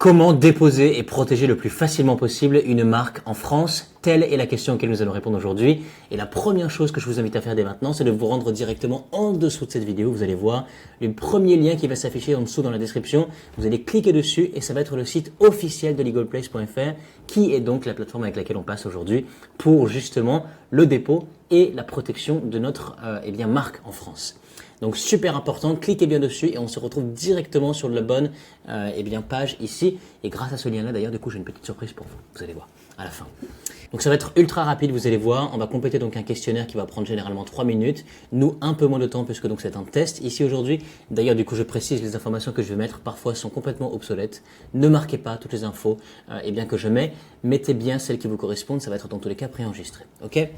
Comment déposer et protéger le plus facilement possible une marque en France? Telle est la question à laquelle nous allons répondre aujourd'hui. Et la première chose que je vous invite à faire dès maintenant, c'est de vous rendre directement en dessous de cette vidéo. Vous allez voir le premier lien qui va s'afficher en dessous dans la description. Vous allez cliquer dessus et ça va être le site officiel de legalplace.fr qui est donc la plateforme avec laquelle on passe aujourd'hui pour justement le dépôt et la protection de notre marque en France. Donc super important, cliquez bien dessus et on se retrouve directement sur la bonne page ici. Et grâce à ce lien-là, d'ailleurs, du coup, j'ai une petite surprise pour vous. Vous allez voir à la fin. Donc ça va être ultra rapide, vous allez voir. On va compléter donc un questionnaire qui va prendre généralement 3 minutes. Nous, un peu moins de temps puisque donc c'est un test ici aujourd'hui. D'ailleurs, du coup, je précise, les informations que je vais mettre parfois sont complètement obsolètes. Ne marquez pas toutes les infos que je mets. Mettez bien celles qui vous correspondent. Ça va être dans tous les cas préenregistré. Ok ?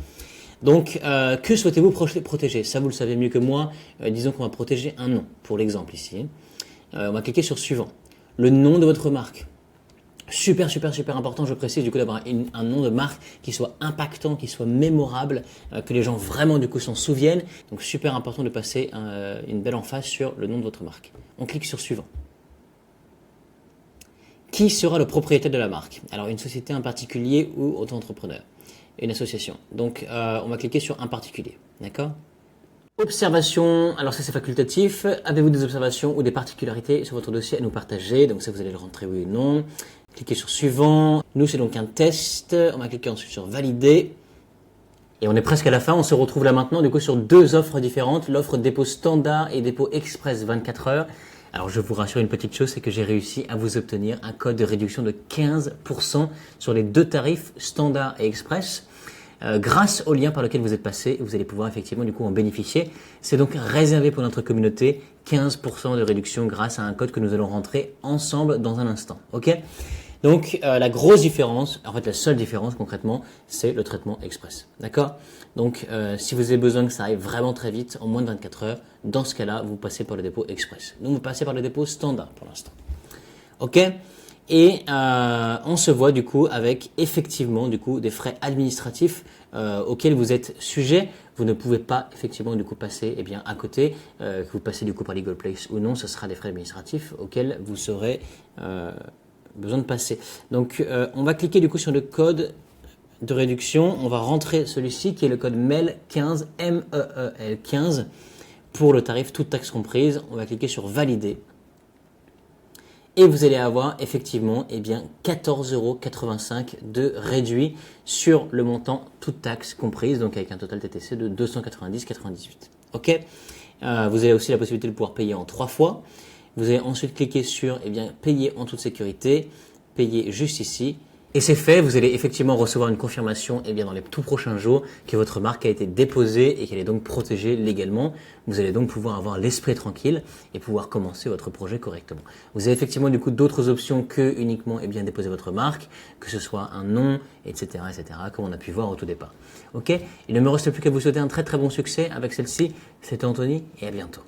Donc, que souhaitez-vous protéger? Ça, vous le savez mieux que moi. Disons qu'on va protéger un nom, pour l'exemple ici. On va cliquer sur suivant. Le nom de votre marque. Super important, je précise du coup d'avoir un nom de marque qui soit impactant, qui soit mémorable, que les gens vraiment du coup s'en souviennent. Donc, super important de passer une belle emphase sur le nom de votre marque. On clique sur suivant. Qui sera le propriétaire de la marque? Alors, une société, un particulier ou auto-entrepreneur? Une association. Donc, on va cliquer sur un particulier. D'accord? Observation. Alors, ça, c'est facultatif. Avez-vous des observations ou des particularités sur votre dossier à nous partager? Donc, ça, vous allez le rentrer oui ou non. Cliquez sur suivant. Nous, c'est donc un test. On va cliquer ensuite sur valider. Et on est presque à la fin. On se retrouve là maintenant, du coup, sur deux offres différentes. L'offre dépôt standard et dépôt express 24 heures. Alors, je vous rassure une petite chose, c'est que j'ai réussi à vous obtenir un code de réduction de 15% sur les deux tarifs standard et express. Grâce au lien par lequel vous êtes passé, vous allez pouvoir effectivement du coup en bénéficier. C'est donc réservé pour notre communauté, 15% de réduction grâce à un code que nous allons rentrer ensemble dans un instant. Ok? Donc la grosse différence, en fait la seule différence concrètement, c'est le traitement express. D'accord? Donc si vous avez besoin que ça aille vraiment très vite, en moins de 24 heures, dans ce cas-là, vous passez par le dépôt express. Nous, vous passez par le dépôt standard pour l'instant. Ok? Et on se voit du coup avec effectivement du coup des frais administratifs auxquels vous êtes sujet. Vous ne pouvez pas effectivement du coup passer à côté, que vous passez du coup par Legal Place ou non, ce sera des frais administratifs auxquels vous aurez besoin de passer. Donc on va cliquer du coup sur le code de réduction. On va rentrer celui-ci qui est le code MEL15 MEEL15 pour le tarif toute taxe comprise. On va cliquer sur valider. Et vous allez avoir effectivement 14,85 € de réduit sur le montant toute taxe comprise, donc avec un total TTC de 290,98. Ok. Vous avez aussi la possibilité de pouvoir payer en 3 fois. Vous allez ensuite cliquer sur payer en toute sécurité, payer juste ici. Et c'est fait, vous allez effectivement recevoir une confirmation dans les tout prochains jours que votre marque a été déposée et qu'elle est donc protégée légalement. Vous allez donc pouvoir avoir l'esprit tranquille et pouvoir commencer votre projet correctement. Vous avez effectivement du coup d'autres options que uniquement déposer votre marque, que ce soit un nom, etc., comme on a pu voir au tout départ. Ok? Il ne me reste plus qu'à vous souhaiter un très très bon succès avec celle-ci. C'était Anthony et à bientôt.